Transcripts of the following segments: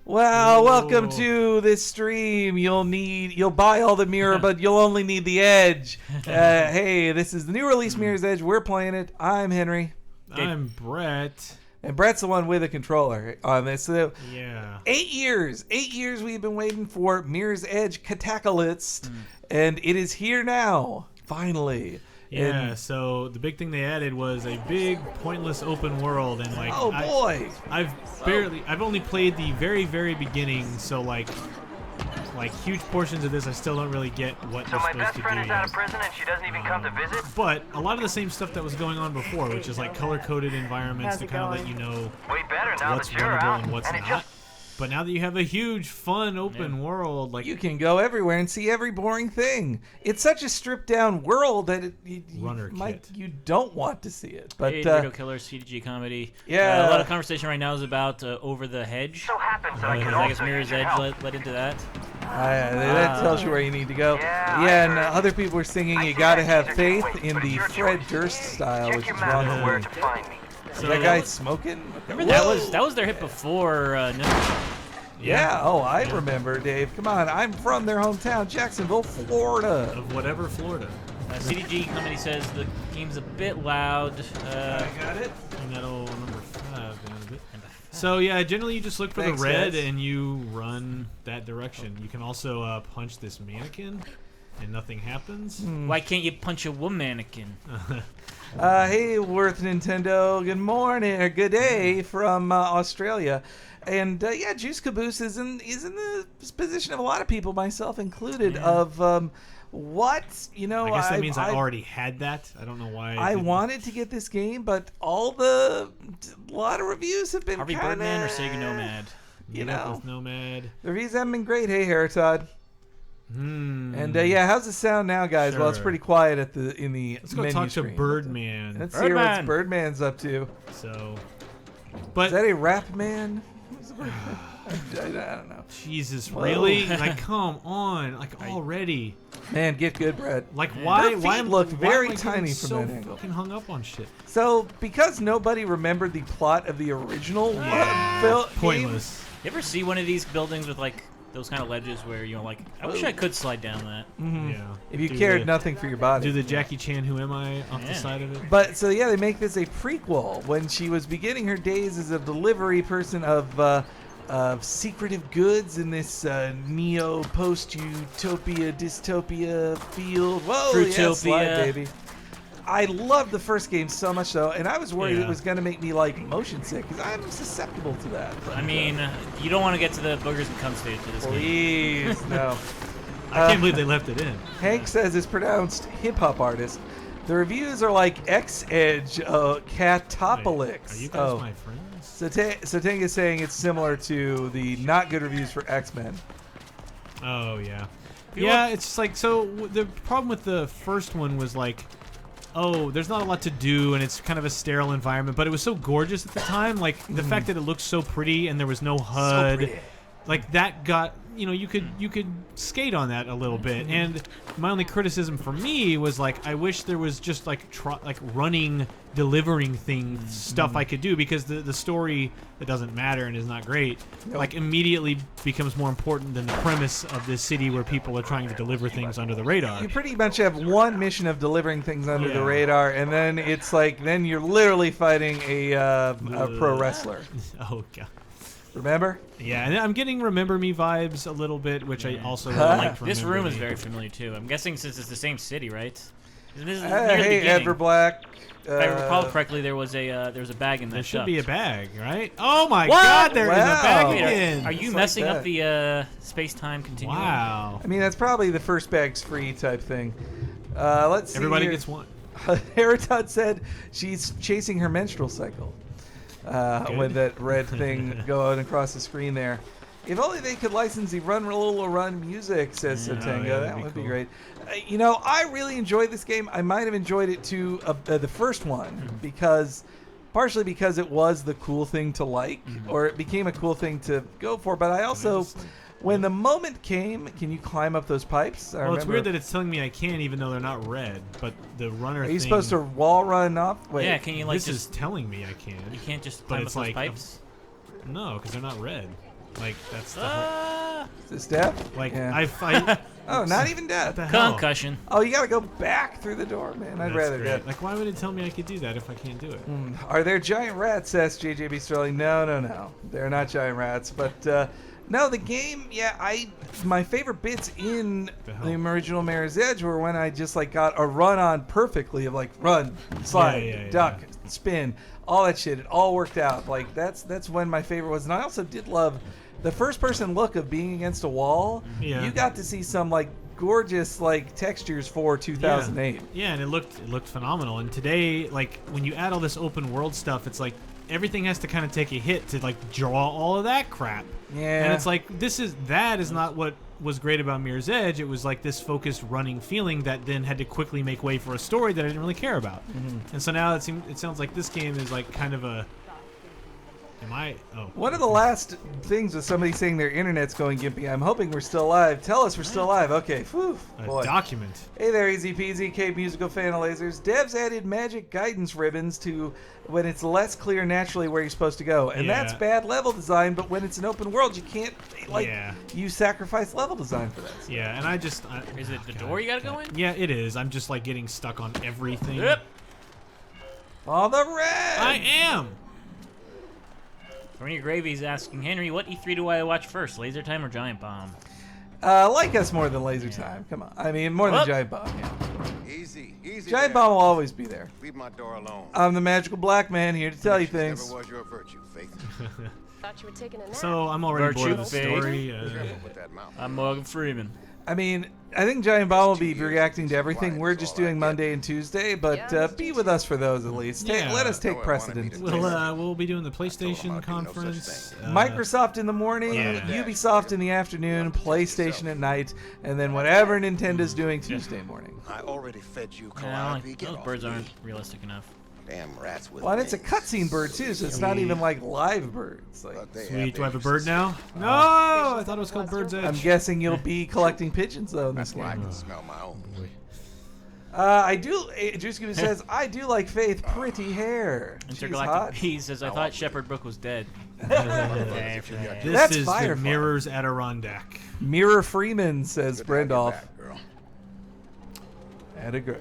Well, welcome to this stream. You'll buy all the mirror, but you'll only need the edge. Hey, this is the new release Mirror's Edge. We're playing it. I'm Henry. I'm Brett. And Brett's the one with a controller on this. So, yeah. 8 years we've been waiting for Mirror's Edge Catalyst, and it is here now, finally. Yeah, And, so the big thing they added was a big, pointless open world, and like, oh boy, I've only played the very, very beginning, so like huge portions of this, I still don't really get what So you're my supposed best to friend do. is out of prison and she doesn't even come to visit? But a lot of the same stuff that was going on before, which is like color-coded environments How's to it kind of let going? you know Way better now what's that you're runnable out. and what's and it not. just But now that you have a huge, fun, open world, like you can go everywhere and see every boring thing. It's such a stripped down world that Runner kit. you don't want to see it. But Hey, Weirdo Killer, CDG comedy. Yeah. A lot of conversation right now is about Over the Hedge. so happens that I could Because I guess also Mirror's use your Edge help. led into that. that tells you where you need to go. Yeah, I Yeah, and heard. other people were singing I you see gotta that have either faith way, in but the it's your Fred choice. Durst style, Check which your is map wrong. for where to find me. Is that guy smoking? That was their hit before. Yeah, oh, I remember, Dave. Come on, I'm from their hometown, Jacksonville, Florida. of whatever Florida. CDG comedy says the game's a bit loud. I got it. And that'll number 5 down a bit. So yeah, generally you just look for Thanks, the red guys. and you run that direction. You can also punch this mannequin, and nothing happens. Why can't you punch a mannequin? Hey, Worth Nintendo. Good morning or good day from Australia. And yeah, Juice Caboose is in the position of a lot of people, myself included, of what you know. I guess that means I already had that. I don't know why. I didn't. wanted to get this game, but a lot of reviews have been Harvey kinda, Birdman or Sega Nomad? You Meet up know, with Nomad. the reviews haven't been great. Hey, Heritod. And yeah, how's it sound now, guys? Well, it's Sure. pretty quiet in the Let's go menu talk to screen. Birdman. Let's hear what Birdman. Birdman's up to. So, Is but that a rap man? I don't know. Jesus, Whoa. really? Like, come on! Like already? Man, get good, Brett. Like, why? Her Why feet am look why very am I getting tiny from so that angle. fucking hung up on shit? So, because nobody remembered the plot of the original film, Pointless. You ever see one of these buildings with like those kind of ledges where you're like, I wish I could slide down that. Yeah. if you Do cared the- nothing for your body. Do the Jackie Chan Who Am I off the Yeah. side of it? But so yeah, they make this a prequel when she was beginning her days as a delivery person of secretive goods in this neo post-utopia dystopia field. Whoa, yeah, Fruitopia. slide, baby. I loved the first game so much though, and I was worried Yeah. it was going to make me like motion sick because I'm susceptible to that. I mean, you don't want to get to the boogers and cum stage of this game. Please, no. I can't believe they left it in. Hank says it's pronounced hip hop artist. The reviews are like X Edge, Catopolix. Are you guys my friends? So Tang is saying it's similar to the not good reviews for X-Men. Oh yeah. you Yeah, it's just like so. The problem with the first one was like, oh, there's not a lot to do, and it's kind of a sterile environment. But it was so gorgeous at the time. Like the fact that it looked so pretty, and there was no HUD. pretty. Like that got you could skate on that a little bit. And my only criticism for me was like I wish there was just like running, delivering stuff I could do, because the story that doesn't matter and is not great like immediately becomes more important than the premise of this city where people are trying to deliver things under the radar. You pretty much have one mission of delivering things under the Yeah. radar, and then it's like then you're literally fighting a pro wrestler. Oh god. Remember? Yeah, and I'm getting Remember Me vibes a little bit, which I also really Huh? liked. This Remember room is Me. very familiar too. I'm guessing since it's the same city, right? This is near the Hey, beginning. Edward Black. If I recall correctly, there was a bag in that There should duct. be a bag, right? Oh my What? god, there is Wow. a bag Wait, again. are you It's messing like up the space-time continuum? Wow. I mean, that's probably the first bag's free type thing. Let's see. Everybody here. gets one. Heritod said she's chasing her menstrual cycle with that red thing going across the screen there. If only they could license the Run Lola Run music, says Yeah. Sotenga. Oh, yeah, that that'd be would be cool. great. I really enjoyed this game. I might have enjoyed it too, the first one, because partially because it was the cool thing to like, or it became a cool thing to go for. But I also, when the moment came, can you climb up those pipes? Well, it's weird that it's telling me I can't, even though they're not red. But the runner. Are you thing, supposed to wall run off? Wait. Yeah, can you like This just is telling me I can. you can't just But climb up it's those like pipes? no, because they're not red. Like that's the whole, Is this death? like Yeah. I Oh, not even what death. the hell? Concussion. Oh, you gotta go back through the door, man. I'd That's rather great. death. Like, why would it tell me I could do that if I can't do it? Are there giant rats? Asks JJB Sterling. No. They're not giant rats. But no, the game. Yeah, my favorite bits in The hell? the original Mirror's Edge were when I just like got a run on perfectly of like run, slide, Yeah. duck, spin, all that shit. It all worked out. Like that's when my favorite was. And I also did love the first person look of being against a wall. Yeah. You got to see some like gorgeous like textures for 2008. Yeah, and it looked phenomenal. And today, like when you add all this open world stuff, it's like everything has to kind of take a hit to like draw all of that crap. Yeah. And it's like that is not what was great about Mirror's Edge. It was like this focused running feeling that then had to quickly make way for a story that I didn't really care about. And so now it sounds like this game is like kind of a. One of the last things with somebody saying their internet's going gimpy. I'm hoping we're still live. Tell us we're still live. Okay. Whew, a boy. document. Hey there, Easy Peasy, Cape Musical Fan of Lasers. Devs added magic guidance ribbons to when it's less clear naturally where you're supposed to go. And that's Yeah. bad level design, but when it's an open world, you can't, like, Yeah. you sacrifice level design for that. Yeah, and I just Is it the God. door you gotta go in? Yeah, it is. I'm just like getting stuck on everything. Yep. On the red! I am. Tony Gravy's asking Henry, what E3 do I watch first, Laser Time or Giant Bomb? Like us more than Laser Time. Come on. I mean, more than Well- Giant Bomb. Yeah. Easy. Giant there. Bomb will always be there. Leave my door alone. I'm the magical black man here to tell you Never things. was your virtue, Faith. Thought you were taking a nap. So I'm already bored of the Virtue story. Careful with that mouth. I'm Morgan Freeman. I mean, I think Giant Bomb will be reacting to everything. We're just doing Monday and Tuesday, but be with us for those at least. Yeah. Let us take No, I wanted me precedence. to- We'll be doing the told him PlayStation I'd do no such conference. thing. Microsoft in the morning, Yeah. Ubisoft in the afternoon, PlayStation at night, and then whatever Nintendo's doing Tuesday morning. I already fed you, No, Calliope. Get those off birds me. aren't realistic enough. Damn rats with Well, and it's a wings. cutscene bird too, so it's not even like live birds. Like, But they Sweet. Do I have a their bird uses. now? No, I thought it was called Bird's I'm Edge. guessing you'll be collecting pigeons though in this That's why I game. can smell my own. I do. Juicy says I do like Faith. Pretty hair. She's Intergalactic hot. P says, I thought Shepherd Brook was dead. This That's is the Firefly. Mirror's Adirondack. Mirror Freeman says Good to have you Brendolf. back, girl. And a girl.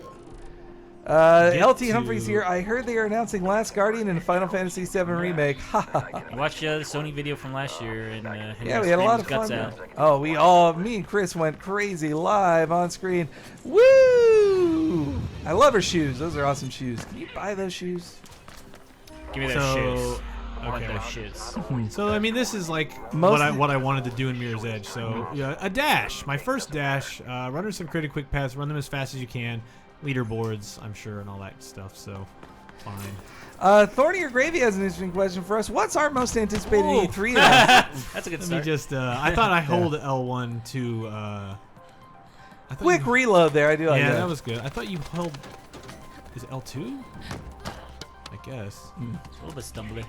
Get LT to- Humphreys here. I heard they are announcing Last Guardian and Final Fantasy VII Remake. Ha ha ha. I watched the Sony video from last year, and Henry Yeah, we had a lot of screamed fun. his guts there. Oh, me and Chris went crazy live on screen. Woo! I love her shoes. Those are awesome shoes. Can you buy those shoes? out. Give me those shoes. I want okay. those shits. So I mean, this is like Most- what I wanted to do in Mirror's Edge. So yeah, a dash, my first dash. Runners have created quick paths. Run them as fast as you can. Leaderboards, I'm sure, and all that stuff. So fine. Thorny or Gravy has an interesting question for us. What's our most anticipated Ooh. E3? then? That's a good Let me start. just. I thought I hold L1 to. I thought Quick you- reload there. I do like yeah, that. that was good. I thought you held. Is it L2? I guess. It's a little bit stumbly.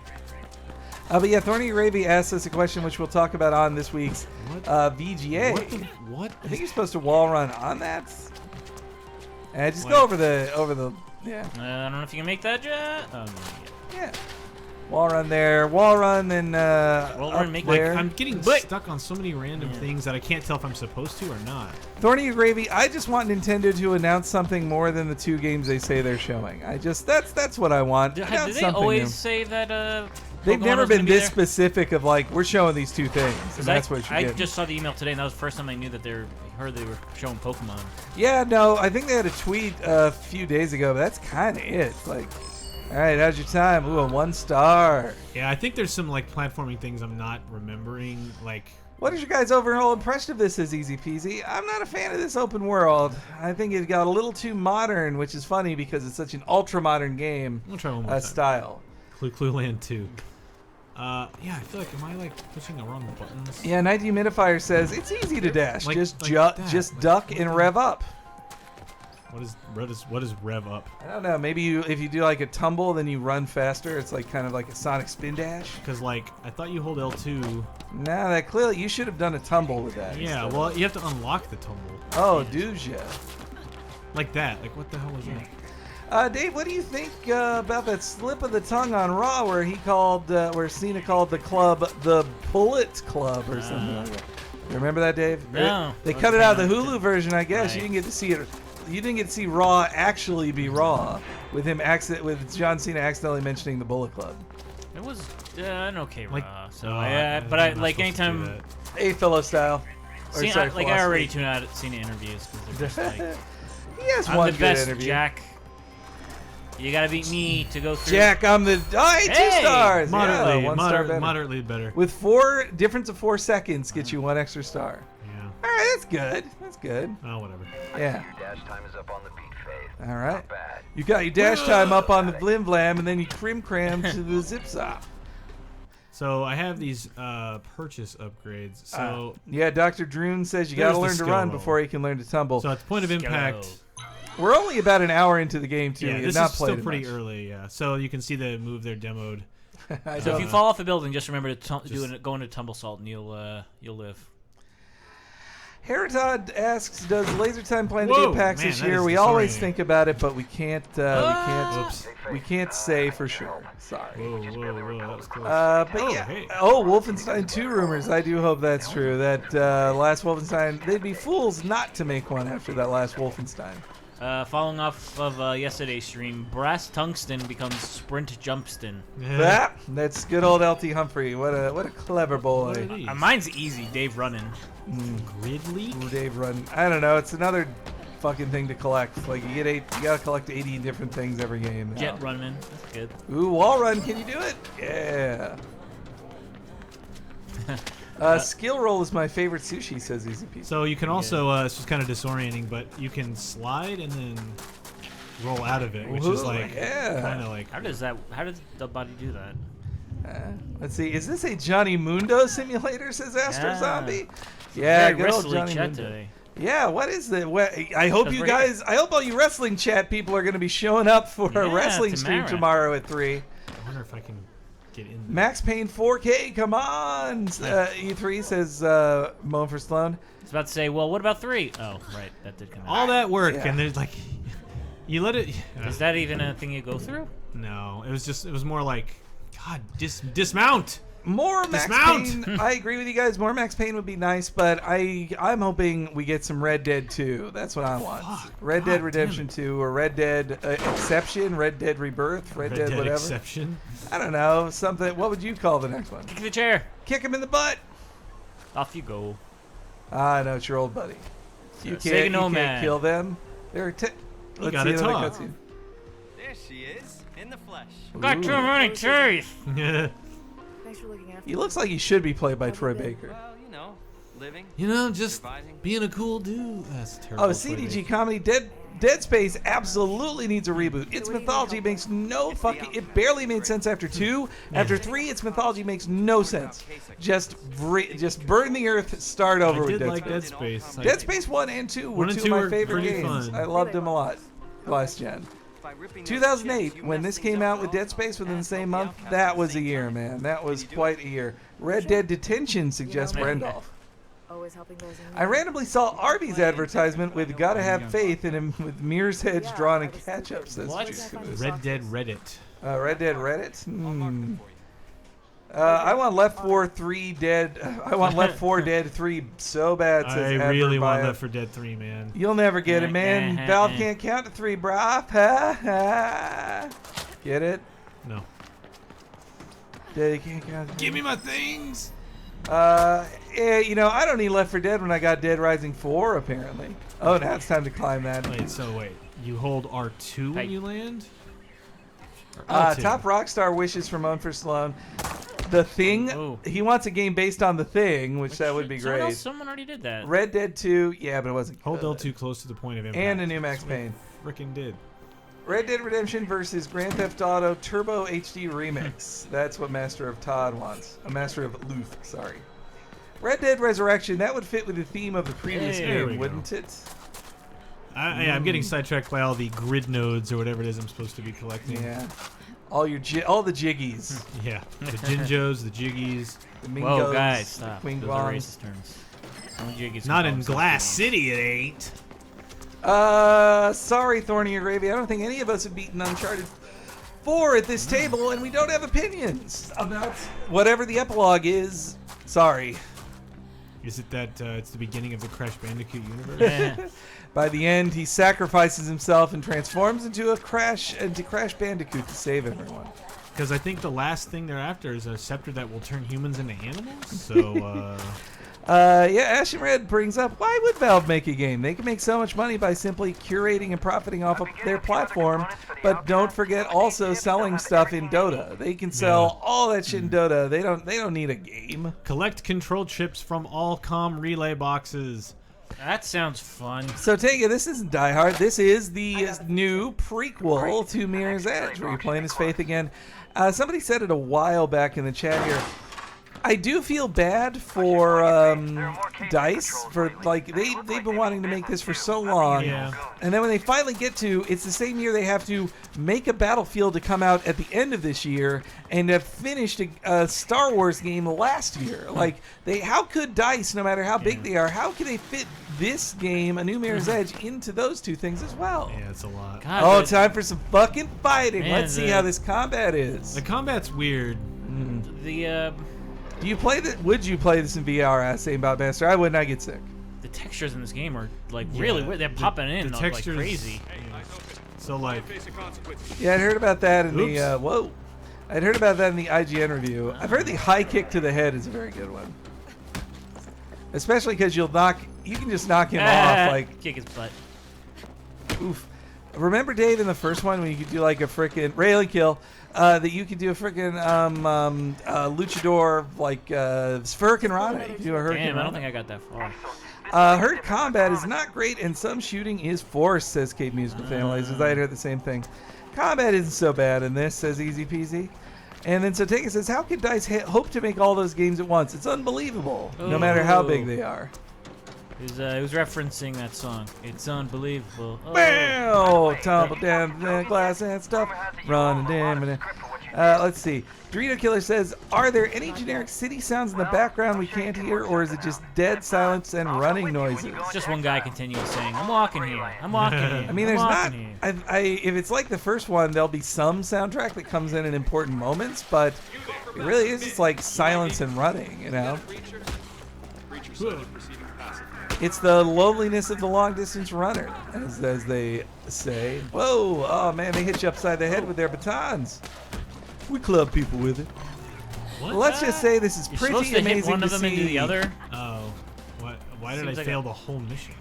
But yeah, Thorny Gravy asked us a question which we'll talk about on this week's What? VGA. What? I think you're supposed to wall run on that. And just Like- go over the yeah. I don't know if you can make that yet. Yeah. Wall run there. Wall run then Wall run, up make- there. I'm getting But- stuck on so many random things that I can't tell if I'm supposed to or not. Thorny Gravy, I just want Nintendo to announce something more than the two games they say they're showing. I just that's what I want. Do Announce they something always new. say that They've Pokemon never was gonna been be this there? specific of like we're showing these two things, and 'Cause that's what you I get. just saw the email today, and that was the first time I knew that heard they were showing Pokemon. Yeah, no, I think they had a tweet a few days ago, but that's kind of it. Like, all right, how's your time? Ooh, a 1 star. Yeah, I think there's some like platforming things I'm not remembering. Like, What is your guys' overall impression of this as Easy Peasy? I'm not a fan of this open world. I think it got a little too modern, which is funny because it's such an ultra modern game we'll try one more time. style. Clue Land 2. Yeah, I feel like am I like pushing the wrong buttons? Yeah, Night Humidifier says it's easy to dash. Like- just like that. just duck and rev up. What is rev up? I don't know. Maybe if you do like a tumble, then you run faster. It's like kind of like a Sonic spin dash. Because like I thought you hold L2. Nah, that clearly you should have done a tumble with that. Yeah, instead. well you have to unlock the tumble Oh, do ya? like that. Like what the hell was that? Dave, what do you think about that slip of the tongue on Raw where he called, where Cena called the club the Bullet Club or something like that? You remember that, Dave? No. They What's cut it out of that? the Hulu version, I guess. Right. You didn't get to see it. You didn't get to see Raw actually be Raw with him with John Cena accidentally mentioning the Bullet Club. It was an okay Like, Raw. So oh, but I I'm not like supposed to do anytime. that. A fellow style. Or, Cena, sorry, like I already philosophy. tune out Cena interviews because they're just like, He has I'm one the good best, interview. Jack. You gotta beat me to go through. Jack, I'm the. Oh, hey, 2 Hey! stars. Moderately, yeah, 1 star better. moderately better. With 4 difference of 4 seconds, gets you 1 extra star. Yeah. All right, that's good. That's good. Oh, whatever. Yeah. Dash time is up on the beat, Faith. All right. Bad. You got your dash time up on the blim blam, and then you cram to the zip zop. So I have these purchase upgrades. So Yeah, Dr. Droon says you There's got to the learn to skill run roll. before you can learn to tumble. so at the point of impact. We're only about an hour into the game, too. Yeah, We this have not is still played it pretty much. early. Yeah. So you can see the move there demoed. I So don't if you know. fall off a building, just remember to go into tumble salt, and you'll live. Heritod asks, "Does Laser Time plan to Whoa, get PAX man, this that year? is We always disorienting. think about it, but we can't. Oops. We can't say for sure. Sorry. Whoa, whoa, that was close. But Oh, yeah. hey. Oh, Wolfenstein 2 rumors. I do hope that's true. That last Wolfenstein, they'd be fools not to make one after that last Wolfenstein. Following off of yesterday's stream, Brass Tungsten becomes Sprint Jumpston. Yeah. That's good old LT Humphrey. What a clever What are boy. these? Mine's easy, Dave running. Gridley? Ooh, Dave Run. I don't know. It's another fucking thing to collect. Like you gotta collect 80 different things every game. now. Jet running. That's good. Ooh, wall run. Can you do it? Yeah. Skill roll is my favorite sushi, says Easy Peasy. So you can also, it's just kind of disorienting, but you can slide and then roll out of it, which is Ooh, like yeah. kind of like. How does the body do that? Let's see. Is this a Johnny Mundo simulator? Says Astro Yeah. Zombie. Yeah, Very good old wrestly Johnny chat Mundo. today. Yeah, what is that? I hope Because you we're guys. I hope all you wrestling chat people are going to be showing up for a Yeah, wrestling stream Tamara. tomorrow at 3. I wonder if I can get in. Max Payne 4K, come on! E3 says Moan for Sloan. I was about to say, well, what about 3? Oh, right, that did come out. All that work, Yeah. and there's like, you let it. Is that even a thing you go through? No, it was more like, God, dismount. More Max Dismount! Payne. I agree with you guys. More Max Payne would be nice, but I'm hoping we get some Red Dead 2. That's what I want. Fuck, Red God Dead damn Redemption it. 2 or Red Dead Exception, Red Dead Rebirth, Red Dead whatever. Exception. I don't know. Something. What would you call the next one? Kick the chair. Kick him in the butt. Off you go. I know it's your old buddy. You Sega can't, you Nomad. can't kill them. They're let's gotta see another talk. cutscene. There she is, in the flesh. Got Ooh. too many teeth. Thanks for looking after He looks like he should be played by Troy Baker. Well, you know, living. You know, just Surviving. being a cool dude. That's terrible. Oh, CDG comedy. Dead Space absolutely needs a reboot. Its mythology makes no fucking. It barely made sense after 2. After 3, its mythology makes no sense. Just burn the earth. Start over I with did Dead like Space. Dead Space. Like, Dead Space 1 and 2 were 1 and 2 2 of my were favorite pretty games. fun. I loved them a lot last gen. By ripping those 2008, ships, you when messed this things came up out for with all Dead of Space us. within the And same help month, the outcast that at the was a same year, time. man. That was Can you do quite it? a year. Red Dead Detention suggests You know, Randolph. Always helping those in I need. randomly saw Arby's advertisement with "Gotta Have Faith" and him with Mirror's Edge Yeah, drawn I in was ketchup. thinking. Says What? Juice Yeah, Caboose. Red Dead Reddit. Red Dead Reddit. I'll mark them for you. I want Left 4 3 Dead. I want Left 4 Dead 3 so bad. Says I Adver really want Bio. Left 4 Dead 3, man. You'll never get it, man. Valve can't count to 3, brah. Ha, ha. Get it? No. They can't count to 3. Give me my things. Yeah, you know, I don't need Left 4 Dead when I got Dead Rising 4, apparently. Oh, now it's time to climb that. Wait. You hold R2 when Hey. you land? Or L2? Top Rockstar wishes for Moan for Sloan. The Thing. Oh. He wants a game based on The Thing, which that would be great. Someone already did that. Red Dead 2, yeah, but it wasn't Hold good. L2 close to the point of impact. And a new Max Payne. Frickin' did. Red Dead Redemption versus Grand Theft Auto Turbo HD Remix. That's what Master of Todd wants. A Master of Luth, sorry. Red Dead Resurrection, that would fit with the theme of the previous Hey, there we game, go. wouldn't it? I'm getting sidetracked by all the grid nodes or whatever it is I'm supposed to be collecting. Yeah. All the jiggies. Yeah. The Jinjos, the Jiggies. The Mingos, Whoa, guys, the stop. Queen Those are Bongs. racist terms. Only Jiggies Not can in call Glass themselves City, it ain't. Sorry, Thorny Gravy. I don't think any of us have beaten Uncharted 4 at this table, and we don't have opinions about whatever the epilogue is. Sorry. Is it that it's the beginning of the Crash Bandicoot universe? By the end, he sacrifices himself and transforms into Crash Bandicoot to save everyone. Because I think the last thing they're after is a scepter that will turn humans into animals. So, Yeah, Ash and Red brings up, why would Valve make a game? They can make so much money by simply curating and profiting off of their platform, but don't forget also selling stuff in Dota. They can sell all that shit in Dota. They don't need a game. collect control chips from all comm relay boxes. That sounds fun. So take it, this isn't Die Hard. This is the new prequel to Mirror's Edge, where you're playing as Faith again. Somebody said it a while back in the chat here. I do feel bad for DICE for like they've been wanting to make this for so long, Yeah. and then when they finally get to, it's the same year they have to make a Battlefield to come out at the end of this year, and have finished a Star Wars game last year. Like how could DICE, no matter how big they are, how can they fit this game, a new Mirror's Edge, into those two things as well? Yeah, it's a lot. God, Oh, but time for some fucking fighting. Man, Let's see how this combat is. The combat's weird. the Do you play this? Would you play this in VR? Same about Master. I would not get sick. the textures in this game are like really weird. They're popping in the like textures, crazy. So like, Yeah, I'd heard about that in Oops. the whoa. I'd heard about that in the IGN review. I've heard the high kick to the head is a very good one, especially because you can just knock him off like kick his butt. oof. Remember Dave in the first one when you could do like a frickin' railing kill, that you could do a frickin' luchador like Hurricane Rana. You could do a Hurricane Damn, I don't Rana. think I got that far. Herd combat is not great, and some shooting is forced, says Cape Musical Analyzers. I had heard the same thing. Combat isn't so bad in this, says Easy Peasy. And then Sotega says, how could DICE hope to make all those games at once? It's unbelievable, no matter how big they are. He was referencing that song. It's unbelievable. Oh. Bam! Tumble down the glass and stuff. Running down. Let's see. Dorito Killer says, are there any generic city sounds in the background we can't hear, or is it just dead silence and running noises? Just one guy continues saying, "I'm walking here. I'm walking here." I mean, there's not. If it's like the first one, there'll be some soundtrack that comes in important moments, but it really is just like silence and running, you know? It's the loneliness of the long distance runner, as they say. Whoa! Oh man, they hit you upside the head with their batons. We club people with it. what? Let's just say this is You're pretty supposed to hit amazing one to of them see. into the other. Oh, why did I Seems like fail the whole mission?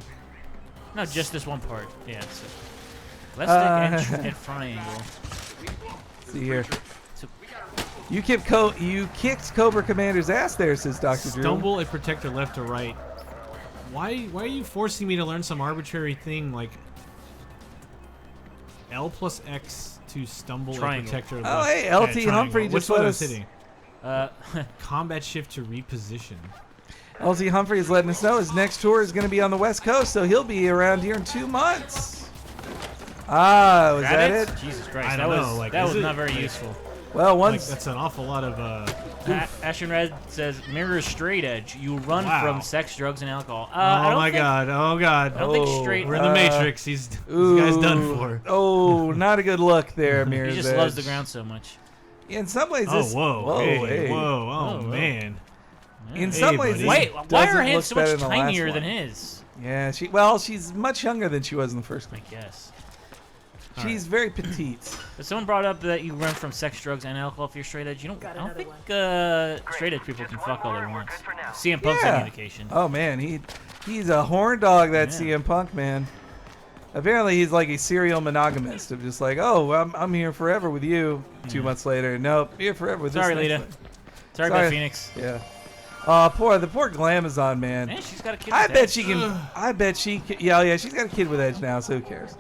No, just this one part. Yeah. So. Let's stick at front angle. See here. So, You kicked Cobra Commander's ass there, says Dr. Drew. Stumble a protector left to right. Why are you forcing me to learn some arbitrary thing like L plus X to stumble Triangle. a protector left? Oh, hey, LT triangle. Humphrey Which just one let was us- hitting? uh, Combat shift to reposition. LT Humphrey is letting us know his next tour is going to be on the West Coast, so he'll be around here in 2 months. Ah, was that it? Jesus Christ, I that don't was know, like, that is was it- not very useful. Well, Like, once that's an awful lot of Ashen Red says, "Mirror straight edge. You run Wow. from sex, drugs, and alcohol." oh I don't my think- god, oh god. I don't think straight. We're in the Matrix. This guy's done for. Oh, not a good look there, Mirror's He just loves Edge. the ground so much. In some ways, Oh this, whoa, whoa, hey, hey. whoa, oh Whoa, whoa. man. In Hey, some ways, buddy. this Wait, why are doesn't her hands look so better much than the last tinier than one. his? Yeah, she's much younger than she was in the first one. I guess. She's very petite. But someone brought up that you run from sex, drugs, and alcohol if you're straight edge. You don't. Got I don't another think straight edge people can fuck all they want. CM Punk's any indication. Oh man, he's a horn dog. That Yeah. CM Punk man. Apparently, he's like a serial monogamist of just like, oh, I'm here forever with you. 2 months later, nope, here forever with Sorry, this. Lita. next one. Sorry Sorry. about Phoenix. Yeah. The poor Glamazon man. Man, she's got a kid. I with bet Edge. she can. I bet she. Yeah, she's got a kid with Edge now, so who cares?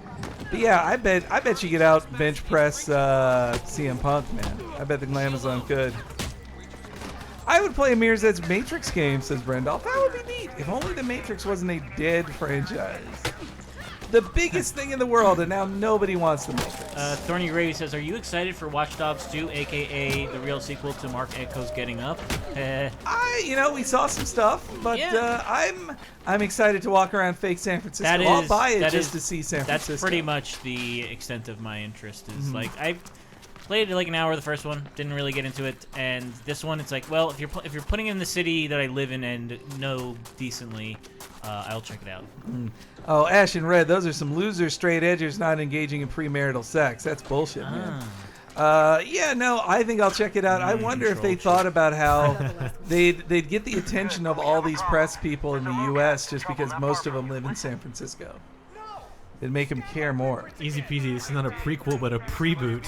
But yeah, I bet she could out bench press CM Punk, man. I bet the Glamazon could. I would play a Mirror's Edge Matrix game, says Brendolph. That would be neat. If only the Matrix wasn't a dead franchise. the biggest thing in the world, and now nobody wants the Matrix. Thorny Gravy says, "Are you excited for Watch Dogs 2, aka the real sequel to Mark Echo's Getting Up?" We saw some stuff, but Yeah. I'm excited to walk around fake San Francisco. That I'll is- buy it that just is- to see San That's Francisco. pretty much the extent of my interest. Is like I played like an hour of the first one, didn't really get into it, and this one it's like, well, if you're putting it in the city that I live in and know decently, I'll check it out. Oh, Ash and Red, those are some loser straight edgers not engaging in premarital sex. That's bullshit, man. I think I'll check it out. I wonder if they thought about how they'd get the attention of all these press people in the U.S. just because most of them live in San Francisco. It'd make them care more. Easy peasy. This is not a prequel, but a pre-boot.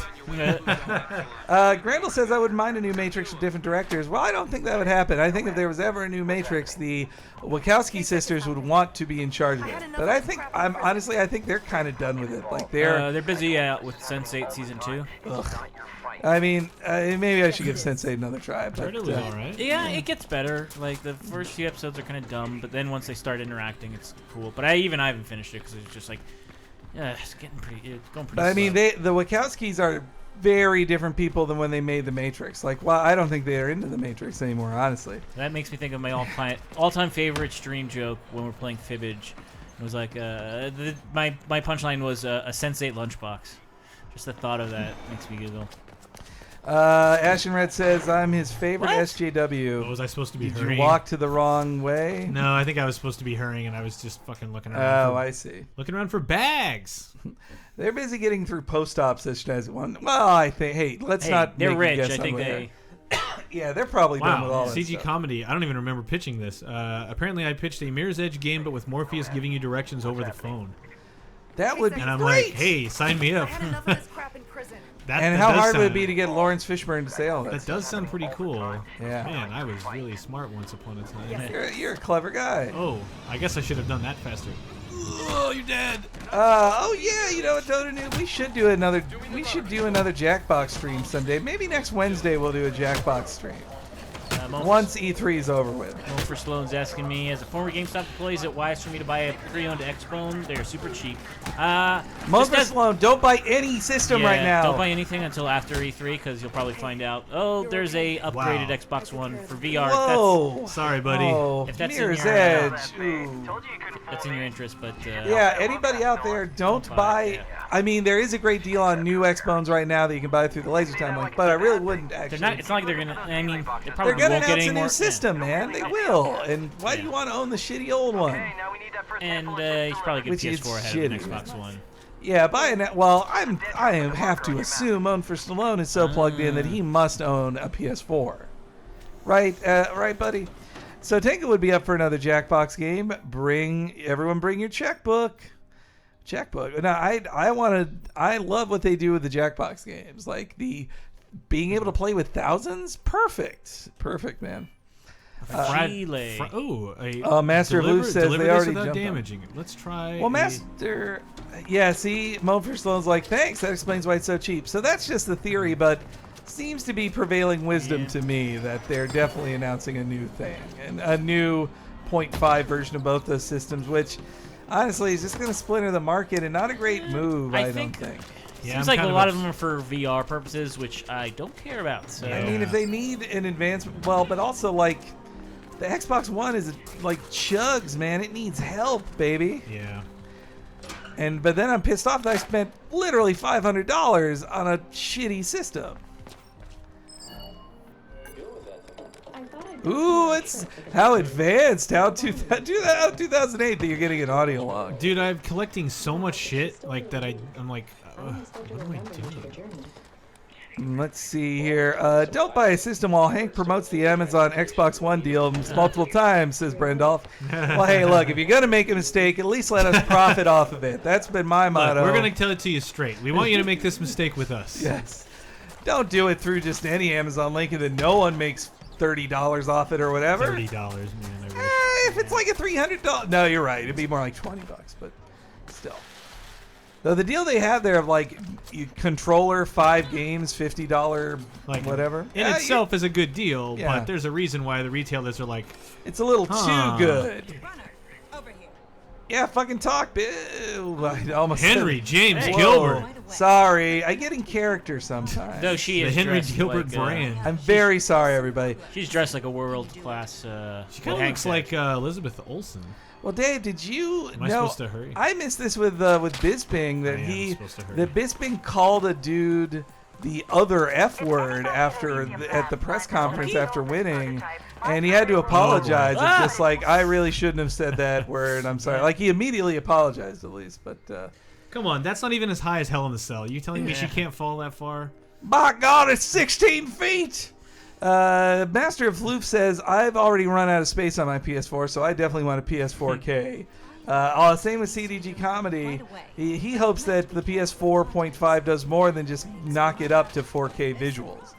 Grandel says I wouldn't mind a new Matrix with different directors. Well, I don't think that would happen. I think if there was ever a new Matrix, the Wachowski sisters would want to be in charge of it. But I think I think they're kind of done with it. Like They're busy with Sense8 season 2. I mean, maybe I should give Sense8 another try. But Heard it was all right. Yeah, it gets better. Like the first few episodes are kind of dumb, but then once they start interacting, it's cool. But I haven't finished it because it's just like, it's going pretty But slow. I mean, the Wachowskis are very different people than when they made the Matrix. Like, well, I don't think they're into the Matrix anymore, honestly. That makes me think of my all-time favorite stream joke when we're playing Fibbage. It was like my punchline was a Sense8 lunchbox. Just the thought of that makes me giggle. Ash and Red says I'm his favorite What? SJW. What was I supposed to be Did hurrying? you walk to the wrong way? No, I think I was supposed to be hurrying, and I was just fucking looking around. Oh, I see. Looking around for bags. They're busy getting through post-op such as one. Well, I think. Hey, let's not. They're make rich. You guess I think on they. Yeah, they're probably done with all Wow, that CG stuff. comedy. I don't even remember pitching this. Apparently, I pitched a Mirror's Edge game, but with Morpheus giving you directions over the phone. That would be And I'm great. like, hey, sign me I up. had enough of this crap in prison. And that how does hard would it sound- be to get Lawrence Fishburne to say all that? That does sound pretty cool. Yeah. Man, I was really smart once upon a time. You're a clever guy. Oh, I guess I should have done that faster. Oh, you're dead. You know what, Dota? We should do another. We should do another Jackbox stream someday. Maybe next Wednesday we'll do a Jackbox stream. Once E3 is over with. For Sloan's asking me, as a former GameStop employee, is it wise for me to buy a pre-owned Xbone? They're super cheap. Mother Sloan, don't buy any system right now. Don't buy anything until after E3 because you'll probably find out. Oh, there's a upgraded Wow. Xbox One for VR. Whoa. Sorry, buddy. Oh, If that's in Mirror's your- Edge. Ooh. That's in your interest, but Yeah, anybody out there, don't buy. I mean, there is a great deal on new Xbones right now that you can buy through the Laser Time link, but I really wouldn't actually. they're not. It's not like they're gonna. I mean, they They're probably gonna won't get announce any a more. new system, man. They will. And why do you want to own the shitty old one? And he's probably get Which is PS4 ahead of an shitty. Xbox One. Yeah, buying that. Well, I have to assume Own for Stallone is so plugged in that he must own a PS4, right? Right, buddy. So Tenka would be up for another Jackbox game. Everyone, bring your checkbook. Now, I love what they do with the Jackbox games, like the being able to play with thousands. Perfect, man. Chile. Master of Loose says deliver they this already without jumped on it. damaging it. Let's try. Well, Master, yeah, see, Moan for Sloan's like, thanks, that explains why it's so cheap. So that's just the theory, but seems to be prevailing wisdom to me that they're definitely announcing a new thing, and a new 0.5 version of both those systems, which honestly is just going to splinter the market and not a great move, I don't think. Yeah, Seems I'm like a kind lot of them are for VR purposes, which I don't care about. So I mean, if they need an advancement, well, but also like the Xbox One is like chugs, man. It needs help, baby. Yeah. But then I'm pissed off that I spent literally $500 on a shitty system. Ooh, it's how advanced, how 2008 that you're getting an audio log. Dude, I'm collecting so much shit like that. I'm like, what do I do? Let's see here. Don't buy a system while Hank promotes the Amazon Xbox One deal multiple times, says Brendolf. Well, hey, look, if you're going to make a mistake, at least let us profit off of it. That's been my motto. Look, we're going to tell it to you straight. We want you to make this mistake with us. Yes. Don't do it through just any Amazon link and then no one makes $30 off it or whatever. $30, man. I wish. If it's like a $300, no, you're right. It'd be more like $20, but still. Though the deal they have there of like controller, 5 games, $50, Like whatever. in Yeah, itself is a good deal, Yeah. but there's a reason why the retailers are like, it's a little Huh. too good. Yeah, fucking talk, bitch. I almost said- Henry James Hey. Gilbert. Right away. Sorry, I get in character sometimes. No, she The is Henry dressed Gilbert like, brand. I'm very sorry, everybody. She's dressed like a world class. She kind of Hank looks said. like Elizabeth Olsen. Well, Dave, did you Am I know? supposed to hurry? I missed this with Bisping that I am he supposed to hurry. that Bisping called a dude the other F word after at the press conference after winning, and he had to apologize. boy. It's just like I really shouldn't have said that word. I'm sorry. Like he immediately apologized at least, but Come on, that's not even as high as Hell in the Cell. You telling me she can't fall that far? by God, it's 16 feet. Master of Floof says, I've already run out of space on my PS4, so I definitely want a PS4K. Same with CDG Comedy. Right away. He hopes that the PS4.5 does more than just knock it up to 4K visuals.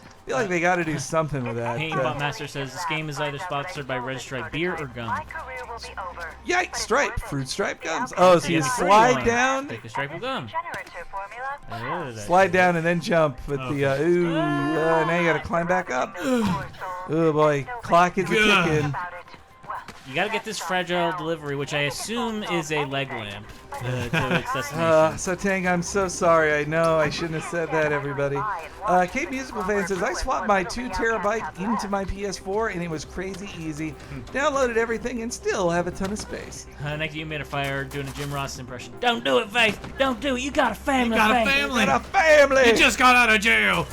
I feel like they got to do something with that. Paintbot Master says this game is either sponsored by Red Stripe beer or gum. career will be over. Yikes, Stripe. Fruit Stripe gums. Oh, so you Yeah, slide free down, Take a stripe of gum. Generator formula. slide down, and then jump with the, now you got to climb back up. Oh boy, clock is a-ticking. About it. Well, You gotta get this fragile delivery, which I assume is a leg lamp to its destination. So Tang, I'm so sorry. I know I shouldn't have said that, everybody. Kate Musical Fan says, I swapped my 2 terabyte into my PS4 and it was crazy easy. Downloaded everything and still have a ton of space. Next, you made a fire doing a Jim Ross impression. Don't do it, Faith. Don't do it. You got a family. You got a Faith. family. Got a family! You just got out of jail.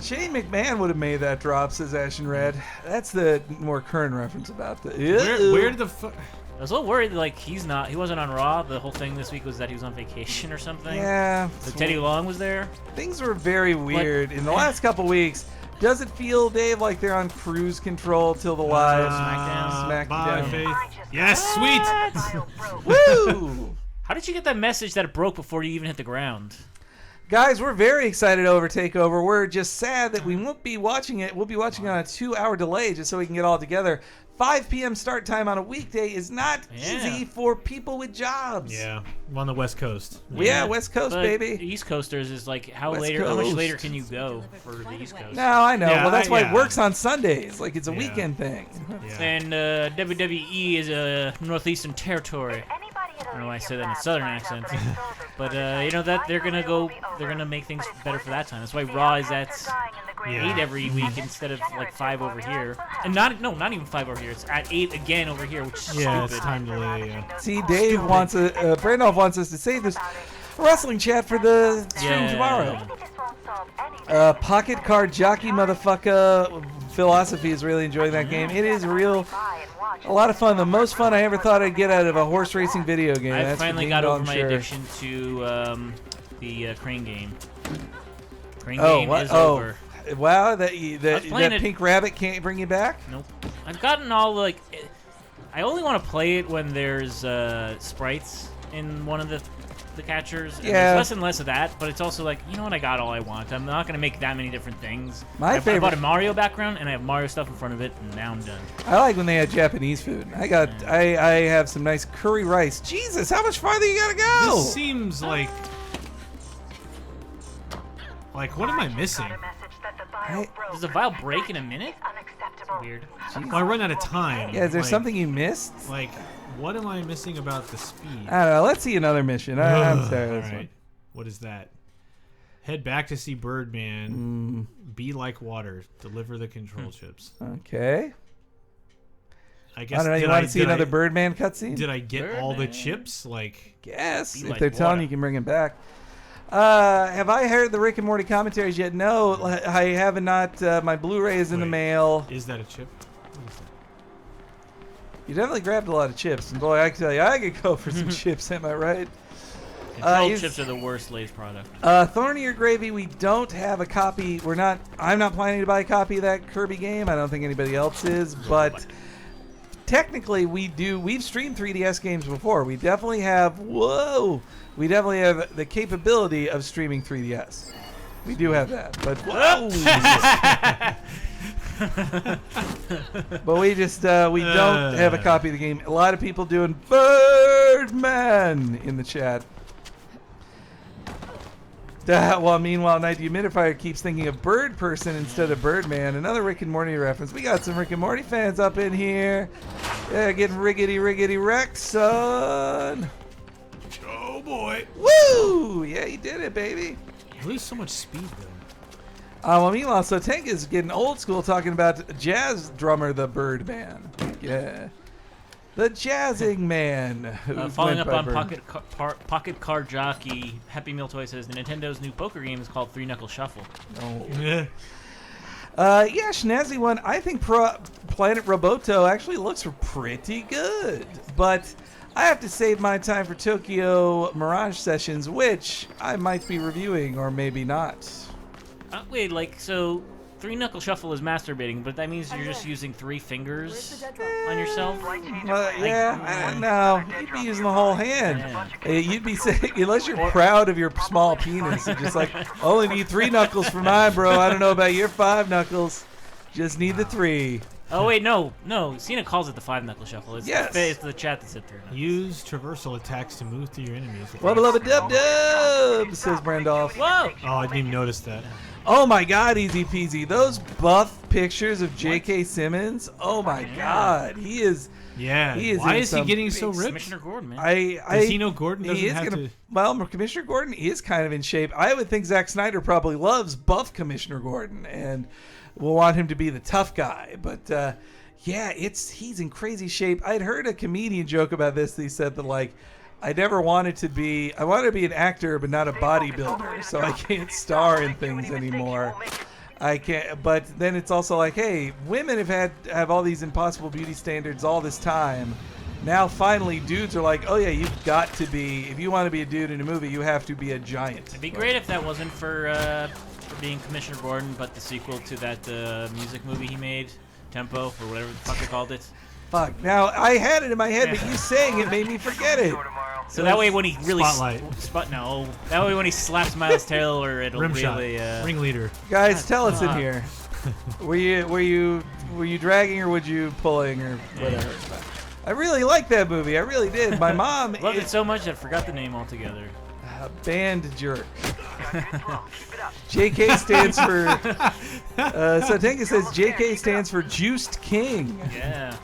Shane McMahon would have made that drop, says Ashen Red. That's the more current reference about the. Where did the fuck? I was a little worried, like he wasn't on Raw. The whole thing this week was that he was on vacation or something. Yeah. So Teddy Long was there. Things were very weird in the last couple weeks. Does it feel, Dave, like they're on cruise control till the live SmackDown. Bye, SmackDown? Faith. Yes, sweet. Woo! How did you get that message that it broke before you even hit the ground? Guys, we're very excited over TakeOver. We're just sad that we won't be watching it. We'll be watching it on a 2-hour delay just so we can get all together. 5 p.m. start time on a weekday is not easy for people with jobs. Yeah, I'm on the West Coast. Yeah, West Coast, But baby. East Coasters is like how West later? How much Coast. later can you go for the East Coast? No, I know. Yeah, well, that's why yeah. it works on Sundays. Like, it's a Yeah. weekend thing. Yeah. And WWE is a Northeastern territory. I don't know why I say that in a Southern accent, but you know that they're gonna make things better for that time. That's why Raw is at 8 every week instead of like 5 over here, and not even 5 over here. It's at 8 again over here, which is Yeah, stupid. it's time delay. Yeah. See, Dave wants Brandolph wants us to save this wrestling chat for the stream Yeah. tomorrow. Pocket Card Jockey motherfucker Philosophy is really enjoying that game. It is a lot of fun. The most fun I ever thought I'd get out of a horse racing video game. I That's for finally Ding got over Dong my Sheriff. addiction to the Crane game. Crane Oh, game what? is Oh, over. wow! I was playing That it- pink rabbit can't bring you back. Nope. I've gotten all like. I only want to play it when there's sprites in one of the catchers. And Yeah. There's less and less of that, but it's also like, you know what? I got all I want. I'm not gonna make that many different things. My I favorite- bought a Mario background and I have Mario stuff in front of it, and now I'm done. I like when they had Japanese food. I have some nice curry rice. Jesus, how much farther you gotta go? This seems like what am I missing? Does the vial break in a minute? Weird. Well, I run out of time. Yeah, is there Like- something you missed? Like, what am I missing about the speed? I don't know. Let's see another mission. I'm sorry. All This right. one. What is that? Head back to see Birdman. Be like water. Deliver the control chips. Okay. I I guess. don't know. You did want I- to see did I- another Birdman cutscene? Did I get all the Birdman. chips? Like, Guess Be if like they're telling water. you can bring him back. Have I heard the Rick and Morty commentaries yet? No, I have not. My Blu-ray is in the Wait. mail. is that a chip? What is that? You definitely grabbed a lot of chips, and boy, I can tell you, I could go for some chips. Am I right? Control is- chips are the worst Lay's product. Thorny or Gravy, we don't have a copy. I'm not planning to buy a copy of that Kirby game. I don't think anybody else is, but technically we do. We've streamed 3DS games before. We definitely have. We definitely have the capability of streaming 3DS. We do have that, but but we just we don't have a copy of the game. A lot of people doing Birdman in the chat. Well, meanwhile, Night Dehumidifier keeps thinking of Bird Person instead of Birdman. Another Rick and Morty reference. We got some Rick and Morty fans up in here. Yeah, getting riggedy wrecked, son. Oh boy. Woo! Yeah, he did it, baby. I lose so much speed though. Well, meanwhile, so Tank is getting old school talking about jazz drummer, the Birdman. Yeah. The Jazzing Man. who Following went up by on Bird. Pocket Card Jockey, Happy Meal Toy says Nintendo's new poker game is called Three Knuckle Shuffle. Oh. Yeah. Yeah, snazzy one. I think Planet Roboto actually looks pretty good. But I have to save my time for Tokyo Mirage Sessions, which I might be reviewing or maybe not. Wait, like, so Three Knuckle Shuffle is masturbating, but that means you're just using 3 Where's the fingers dead drop? on yourself? No, you'd be using the whole hand. You'd be saying, unless you're proud of your small penis, and just like, only need 3 knuckles for mine, bro. I don't know about your 5 knuckles. Just need the 3. Oh, wait, no. Cena calls it the 5 Knuckle Shuffle. It's, Yes. it's the chat that said 3 knuckles. Use traversal attacks to move through your enemies. Wubba lubba dub dub, says Brandolph. Whoa! Oh, I didn't even notice that. Oh my god, easy peasy. Those buff pictures of J.K. Simmons. Oh my god. He is. Yeah. He is Why in is he some getting so ripped? Commissioner Gordon, man. Does he know Gordon doesn't he is have gonna, to? Well, Commissioner Gordon is kind of in shape. I would think Zack Snyder probably loves buff Commissioner Gordon and will want him to be the tough guy. But yeah, he's in crazy shape. I'd heard a comedian joke about this. He said that like, I wanted to be an actor, but not a bodybuilder, so I can't star in things anymore. I can't. But then it's also like, hey, women have all these impossible beauty standards all this time. Now finally, dudes are like, oh yeah, you've got to be. If you want to be a dude in a movie, you have to be a giant. It'd be great if that wasn't for being Commissioner Gordon, but the sequel to that music movie he made, Tempo, or whatever the fuck they called it. Fuck. Now I had it in my head, but you saying it made me forget it. So that way when he really Spotlight. that way when he slaps Miles Taylor, it'll Rimshot. really Ringleader. Guys, tell us in here. Were you dragging or would you pulling or whatever? I really liked that movie. I really did. My mom loved it so much I forgot the name altogether. Band jerk. JK stands for. So Tenka says JK stands for Juiced King. Yeah.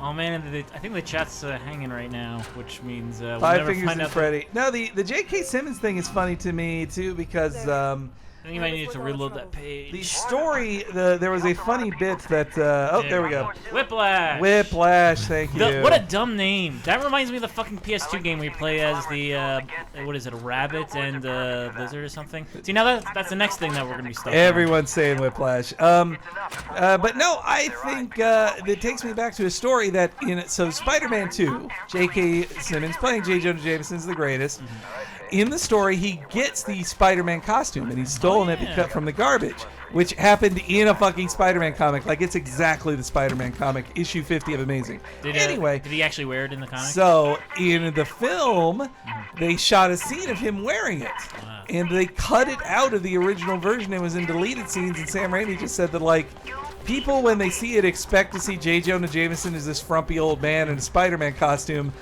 Oh man, I think the chat's hanging right now, which means we'll 5 never fingers find and out. Freddy. No, the J.K. Simmons thing is funny to me too because I think you might need to reload that page. the story. There was a funny bit that. There we go. Whiplash. Whiplash. Thank you. What a dumb name. That reminds me of the fucking PS2 game where you play as the what is it, a rabbit and a lizard or something. See, now that's the next thing that we're gonna be stuck on. Everyone's saying Whiplash. But no, I think it takes me back to a story that so Spider-Man 2, J.K. Simmons playing J. Jonah Jameson's the greatest. In the story, he gets the Spider-Man costume and he's stolen it yeah. from the garbage, which happened in a fucking Spider-Man comic. Like it's exactly the Spider-Man comic, issue 50 of Amazing. Anyway, did he actually wear it in the comic? so in the film, they shot a scene of him wearing it. Wow. And they cut it out of the original version. It was in deleted scenes, and Sam Raimi just said that, like, people, when they see it, expect to see J. Jonah Jameson as this frumpy old man in a Spider-Man costume.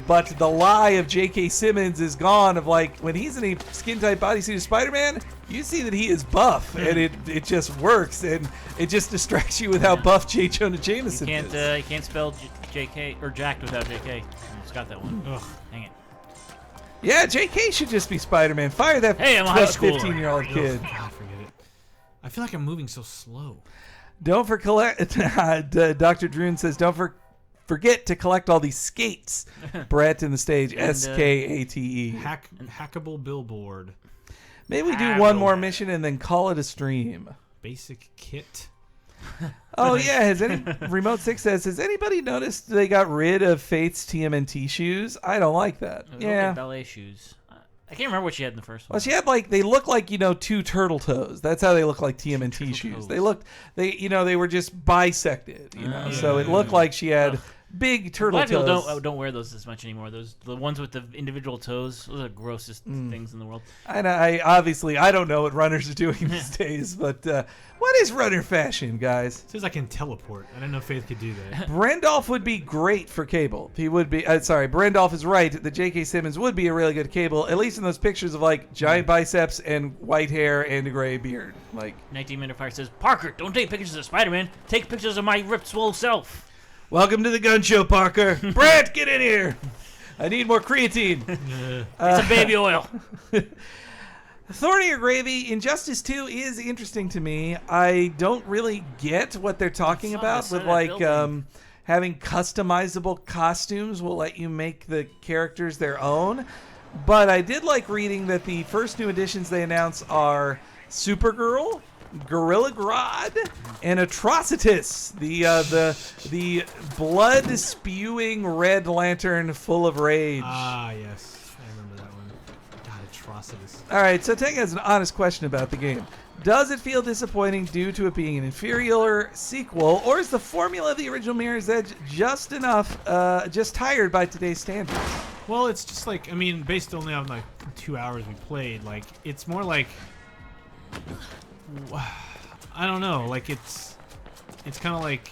But the lie of J.K. Simmons is gone of, like, when he's in a skin-tight bodysuit of Spider-Man, you see that he is buff, and it just works, and it just distracts you with how buff J. Jonah Jameson You is. can't spell J.K. or Jack without J.K. Just got that one. Ugh. Dang it. Yeah, J.K. should just be Spider-Man. Fire that Hey, I'm a high schooler. 15-year-old kid. God, forget it. I feel like I'm moving so slow. Don't Dr. Droon says, forget to collect all these skates. Brett in the stage, And, Skate. Hackable billboard. Maybe we do one more mission and then call it a stream. Basic kit. Oh yeah, Remote 6 says, has anybody noticed they got rid of Faith's TMNT shoes? I don't like that. Those Yeah. little ballet shoes. I can't remember what she had in the first one. Well, she had they look like, 2 turtle toes. That's how they look like TMNT shoes. toes. They were just bisected, So it looked like she had big turtle A lot of toes. people don't wear those as much anymore. The ones with the individual toes. Those are the grossest things in the world. And I obviously don't know what runners are doing these days, but what is runner fashion, guys? It says I can teleport. I didn't know Faith could do that. Brandolph would be great for Cable. He would be. Brandolph is right. That J.K. Simmons would be a really good Cable, at least in those pictures of giant biceps and white hair and a gray beard. 19 Minute Fire says, Parker, don't take pictures of Spider-Man. Take pictures of my ripped swole self. Welcome to the gun show, Parker. Brant, get in here. I need more creatine. It's a baby oil. Thorny or Gravy, Injustice 2 is interesting to me. I don't really get what they're talking about with having customizable costumes will let you make the characters their own. But I did like reading that the first new additions they announce are Supergirl, Gorilla Grodd, and Atrocitus, the blood spewing Red Lantern full of rage. Ah, yes. I remember that one. God, Atrocitus. All right, so Tank has an honest question about the game. Does it feel disappointing due to it being an inferior sequel, or is the formula of the original Mirror's Edge just tired by today's standards? Well, it's just like, I mean, based only on like 2 hours we played, like, it's more like, I don't know, like it's kind of like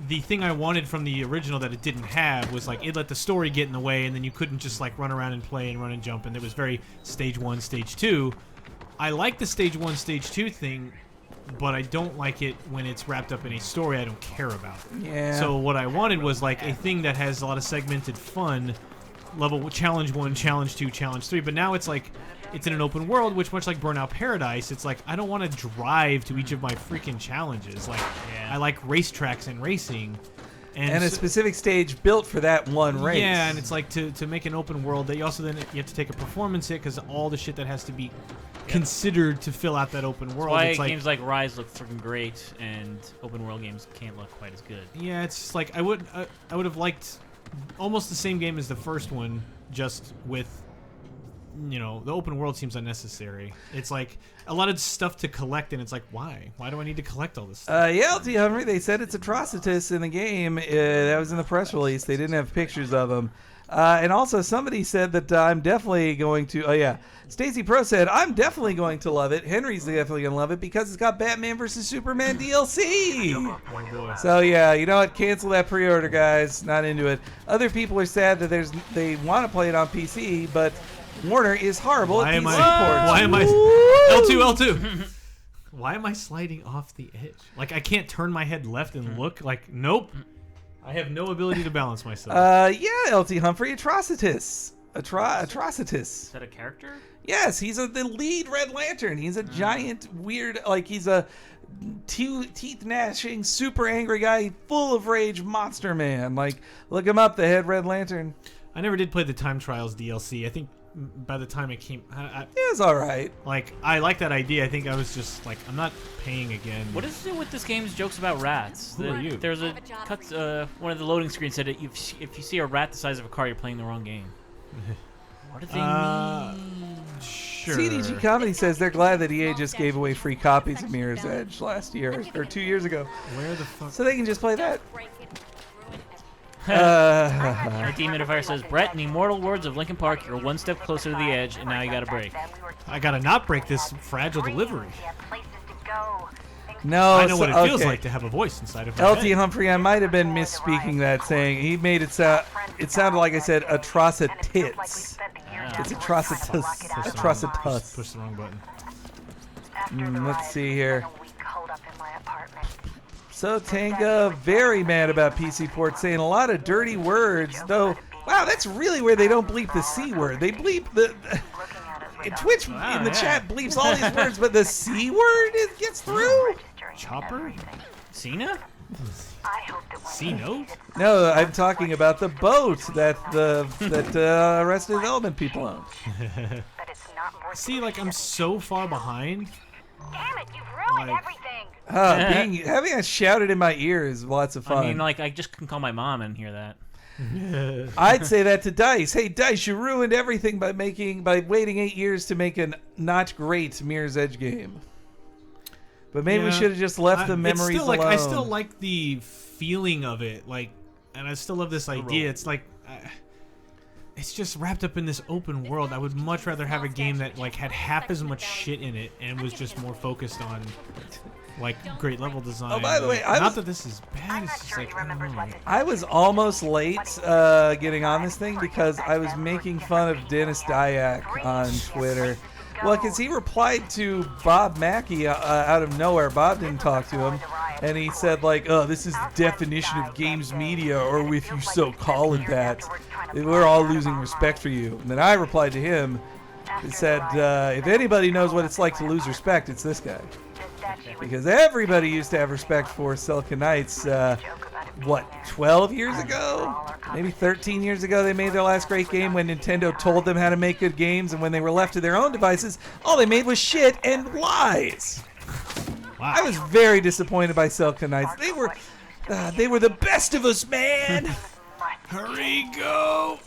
the thing I wanted from the original that it didn't have was like it let the story get in the way, and then you couldn't just like run around and play and run and jump, and it was very stage 1, stage 2. I like the stage 1, stage 2 thing, but I don't like it when it's wrapped up in a story I don't care about. Yeah. So what I wanted was like a thing that has a lot of segmented fun, level challenge 1, challenge 2, challenge 3. But now it's like it's in an open world, which much like Burnout Paradise, it's like I don't want to drive to each of my freaking challenges. Like I like racetracks and racing. And a specific stage built for that one race. Yeah, and it's like to make an open world that you also then you have to take a performance hit because all the shit that has to be considered to fill out that open world. That's why it's games like Rise look freaking great, and open world games can't look quite as good. Yeah, it's just like I would have liked almost the same game as the first one, just with the open world seems unnecessary. It's like a lot of stuff to collect, and it's like why do I need to collect all this stuff? LT Humphrey, they said it's Atrocitus in the game. That was in the press release. They didn't have pictures of him. And also somebody said that I'm definitely going to. Oh yeah, Stacy Pro said I'm definitely going to love it. Henry's definitely gonna love it because it's got Batman vs Superman DLC. So yeah, you know what? Cancel that pre-order, guys. Not into it. Other people are sad that they want to play it on PC, but Warner is horrible at PC ports. Why am I L2? Why am I sliding off the edge? Like I can't turn my head left and look. Like nope. I have no ability to balance myself. Yeah, LT Humphrey, Atrocitus. Atrocitus. Is that a character? Yes, he's the lead Red Lantern. He's a giant, weird, like he's a teeth gnashing, super angry guy, full of rage monster man. Like, look him up, the head Red Lantern. I never did play the Time Trials DLC. I think by the time it came, it was all right. Like, I like that idea. I think I was just like, I'm not paying again. What is it with this game's jokes about rats? Who are you? There's a cut. One of the loading screens said that if you see a rat the size of a car, you're playing the wrong game. What do they mean? Sure. CDG Comedy says they're glad that EA just gave away free copies of Mirror's Edge last year or 2 years ago, Where the fuck? so they can just play that. Demon Fire says, Brett, in the immortal words of Linkin Park, you're one step closer to the edge, and now you got to break. I gotta not break this fragile delivery. No, I know what it feels okay. like to have a voice inside of my LT head. Humphrey, I might have been misspeaking that, saying he made it sound. It sounded like I said atrocitits. It's atrocitus. Atrocitus. Push the wrong button. Let's see here. So Tanga, very mad about PC ports, saying a lot of dirty words. Though, wow, that's really where they don't bleep the C word. They bleep the. Twitch in the chat bleeps all these words, but the C word gets through. Chopper? Cena? C-Note? No, I'm talking about the boat that Arrested Development people own. See, like, I'm so far behind. Damn it, you've ruined Like- everything. Having it shouted in my ear is lots of fun. I mean, like, I just can call my mom and hear that. I'd say that to Dice. Hey, Dice, you ruined everything by waiting 8 years to make a not great Mirror's Edge game. But maybe we Yeah. should have just left the It's memories still, like, alone. I still like the feeling of it, like, and I still love this idea. It's like, it's just wrapped up in this open world. I would much rather have a game that like had half as much shit in it and was just more focused on like great level design. Oh, by the way, not that this is bad. It's just like, I don't know. I was almost late getting on this thing because I was making fun of Dennis Dyack on Twitter. Well, because he replied to Bob Mackey out of nowhere. Bob didn't talk to him. And he said, like, oh, this is the definition of games media, or if you so call it that. We're all losing respect for you. And then I replied to him and said, if anybody knows what it's like to lose respect, it's this guy. Because everybody used to have respect for Silicon Knights, 12 years ago? Maybe 13 years ago they made their last great game when Nintendo told them how to make good games, and when they were left to their own devices, all they made was shit and lies. Wow. I was very disappointed by Silicon Knights. They were the best of us, man. Hurry, go.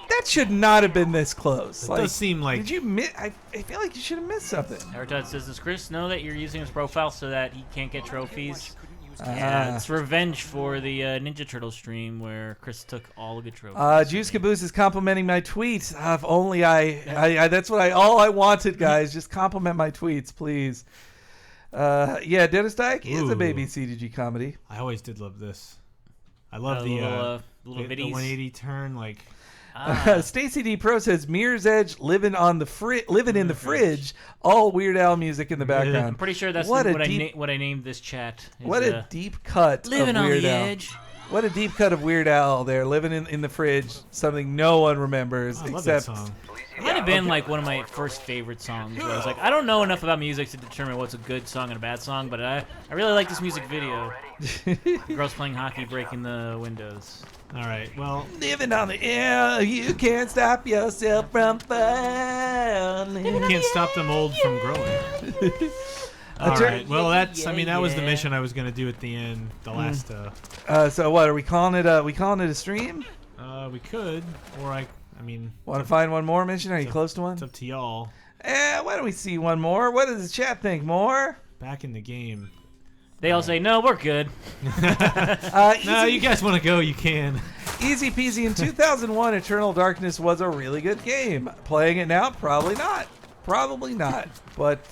That should not have been this close. It does seem like... Did you miss? I feel like you should have missed something. Airtod says, does Chris know that you're using his profile so that he can't get trophies? Ah. Yeah, it's revenge for the Ninja Turtle stream where Chris took all the good trophies. Juice Caboose is complimenting my tweets. If only I that's what all I wanted, guys. Just compliment my tweets, please. Yeah, Dennis Dyke is a baby CDG comedy. I always did love this. I love little the viddies. 180 turn, like... Stacy D Pro says Mirror's Edge living in the fridge, all Weird Al music in the background. I'm pretty sure that's what what I named this chat. What a deep cut living of on Weird the Al. edge. What a deep cut of Weird Al there, living in the fridge, something no one remembers I love that except song. It might have been like one of my first favorite songs. Where I was like, I don't know enough about music to determine what's a good song and a bad song, but I really like this music video. Girls playing hockey, breaking the windows. All right, well... living on the air. You can't stop yourself from falling. You can't stop them old from growing. All right. Well, that's. I mean, that was the mission I was gonna do at the end. The last. So what are we calling it? We calling it a stream? We could, or I mean. Want to find one more mission? Are you close to one? It's up to y'all. Why don't we see one more? What does the chat think? More? Back in the game. They all say, no, we're good. No, you guys want to go? You can. Easy peasy. In 2001, Eternal Darkness was a really good game. Playing it now, probably not. Probably not. But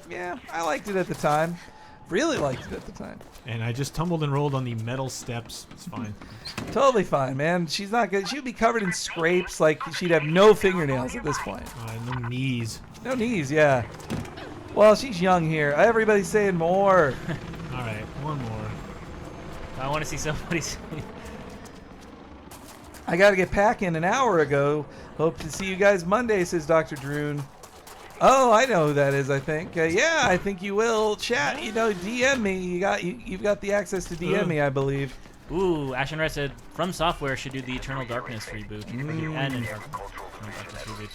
yeah, I liked it at the time. Really liked it at the time. And I just tumbled and rolled on the metal steps. It's fine. Totally fine, man. She's not good. She would be covered in scrapes, like she'd have no fingernails at this point. No knees. No knees, yeah. Well, she's young here. Everybody's saying more. All right, one more. I want to see somebody say. I got to get packing an hour ago. Hope to see you guys Monday, says Dr. Droon. Oh, I know who that is, I think. Yeah, I think you will. Chat, you know, DM me. You've got the access to DM me, I believe. Ooh, Ashen Red said, From Software should do the Eternal Darkness reboot. And Eternal Darkness reboot.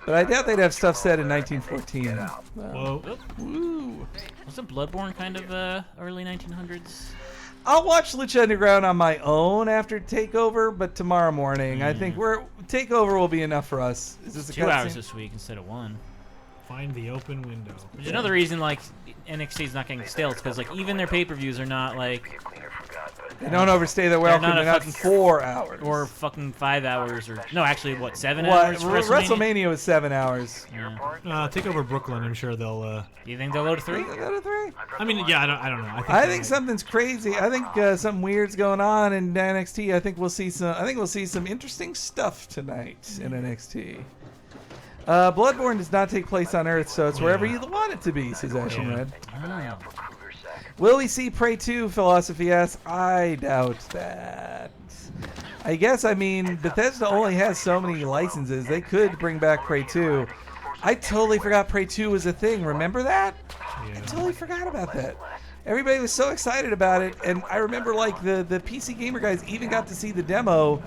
But I doubt they'd have stuff set in 1914. Whoa. Woo. Wasn't Bloodborne kind of early 1900s? I'll watch Lucha Underground on my own after Takeover, but tomorrow morning. I think Takeover will be enough for us. Is this a 2 hours cutscene? this week instead of 1. Find the open window. Which is another reason, like, NXT's not getting stale. It's because, like, even their pay-per-views are not, like... They don't overstay their welcome. not a They're not fucking 4 hours. Or fucking 5 hours, or... No, actually, what, 7 What? hours for WrestleMania was 7 hours. Yeah. Take over Brooklyn. I'm sure they'll. Do you think they'll go to 3? Go to 3? I mean, yeah, I don't know. I think something's crazy. I think something weird's going on in NXT. I think we'll see some interesting stuff tonight in NXT. Bloodborne does not take place on Earth, so it's wherever you want it to be, says Ashen Red. Will we see Prey 2? Philosophy asks. I doubt that. I guess, I mean, Bethesda only has so many licenses. They could bring back Prey 2. I totally forgot Prey 2 was a thing. Remember that? Yeah. I totally forgot about that. Everybody was so excited about it, and I remember, like, the PC Gamer guys even got to see the demo,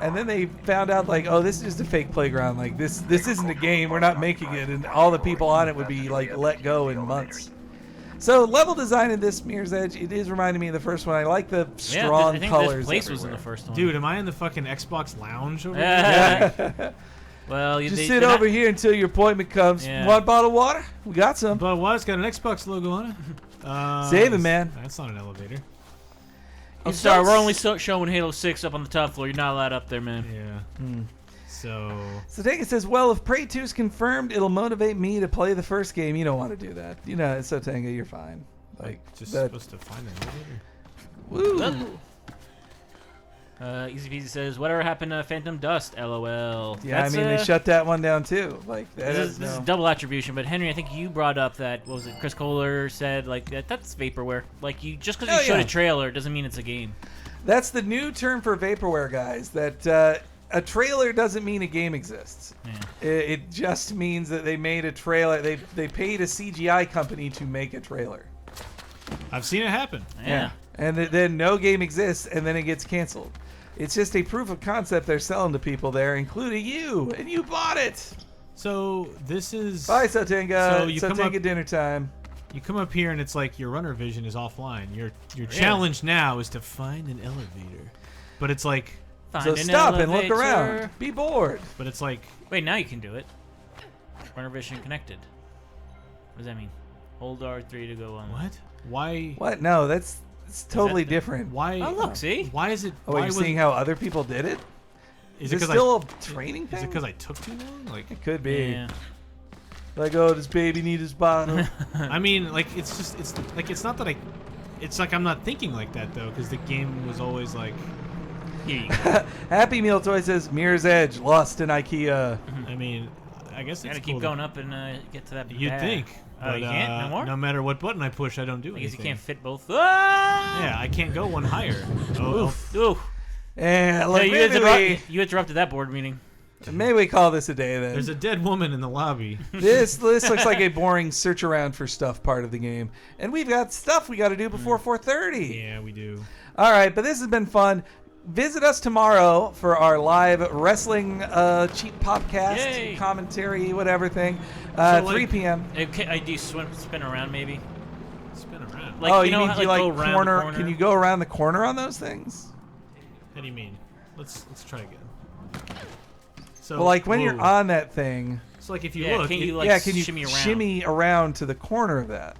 and then they found out, like, oh, this is just a fake playground. Like, this isn't a game. We're not making it, and all the people on it would be, like, let go in months. So, level design in this Mirror's Edge, it is reminding me of the first one. I like the strong I think colors. this place was in everywhere. the first one. Dude, am I in the fucking Xbox lounge over Yeah. there? Well, Just sit over here until your appointment comes. Yeah. Want a bottle of water? We got some. But what? It's got an Xbox logo on it. Save it, man. That's not an elevator. I'm sorry, we're only showing Halo 6 up on the top floor. You're not allowed up there, man. Yeah. So Sotanga says, well, if Prey 2 is confirmed, it'll motivate me to play the first game. You don't want to do that. You know, Sotanga, you're fine. Like, just that- supposed to find an elevator. Woo. Easy Peasy says, whatever happened to Phantom Dust? LOL. Yeah, That's, I mean they shut that one down too. Like that This is is, this is no- double attribution, but Henry, I think you brought up that, what was it, Chris Kohler said, like, that's vaporware. Like, just because Oh, you showed yeah. a trailer doesn't mean it's a game. That's the new term for vaporware, guys. That a trailer doesn't mean a game exists. Yeah. It just means that they made a trailer. They paid a CGI company to make a trailer. I've seen it happen. Yeah. And then no game exists, and then it gets canceled. It's just a proof of concept they're selling to people there, including you, and you bought it. So this is. Bye, Sotenga. So you come Sotenga up- dinner time. You come up here and it's like your runner vision is offline. Your challenge now is to find an elevator, but it's like, Find So an stop and look elevator. around. Be bored. but it's like, Wait, now you can do it. Runner vision connected. What does that mean? Hold R3 to go on. what? Why? What? No, it's totally the- different. Why? Oh, look, see? Why is it? Oh, why you're was, seeing how other people did it? Is Is it because still a training Is thing? it because I took too long? Like, It could be. Yeah. Like, oh, does baby need his bottle? I mean, like it's not that it's like I'm not thinking like that though, because the game was always like, Here you go. Happy Meal Toy says Mirror's Edge lost in IKEA. I mean, I guess Gotta it's keep cool going up and get to that. You'd bad. think. Oh, you can't no more. No matter what button I push, I don't do I guess anything. you can't fit both. Ah! Yeah, I can't go one higher. Oh, Ooh. And look, Yeah, you interrupted that board meeting. maybe we call this a day then. there's a dead woman in the lobby. This looks like a boring search around for stuff part of the game, and we've got stuff we got to do before 4:30. Yeah, we do. All right, but this has been fun. Visit us tomorrow for our live wrestling cheap popcast Yay. commentary, whatever thing. So, 3 like- p.m. Okay, I do spin around maybe. Spin around. Like, oh, you know mean how, do you like, like go around the corner? corner? Can you go around the corner on those things? How do you mean? Let's try again. So Well, like when you're whoa. on that thing, So like if you Yeah, look, can it- you like yeah, can you shimmy around? shimmy around to the corner of that?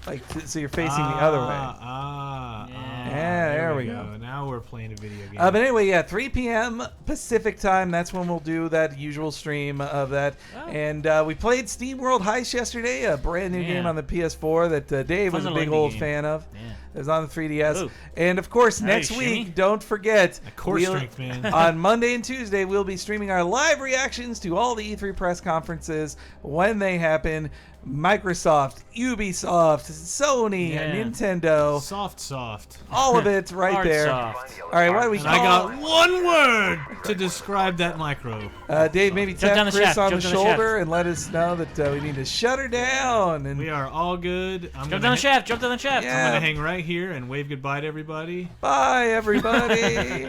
Like, so you're facing the other way. Yeah, there we go. Now we're playing a video game. But anyway, yeah, 3 p.m. Pacific time. That's when we'll do that usual stream of that. Oh. And we played Steam World Heist yesterday, a brand new Yeah. game on the PS4 that Dave was a Fun big little old indie fan of. Yeah. It was on the 3DS. Ooh. And of course, Hey, next shimmy. week, don't forget, core strength, man. on Monday and Tuesday, we'll be streaming our live reactions to all the E3 press conferences when they happen. Microsoft, Ubisoft, Sony, Yeah. Nintendo, soft. all of it right Hard there. soft. All right, why do we And call I got one word to describe that micro. Dave, maybe Jump down tap the Chris shaft, on the jump down the shoulder and let us know that we need to shut her down. And We are all good. I'm Jump gonna down the shaft. Jump down the shaft. Yeah. I'm gonna hang right here and wave goodbye to everybody. bye, everybody.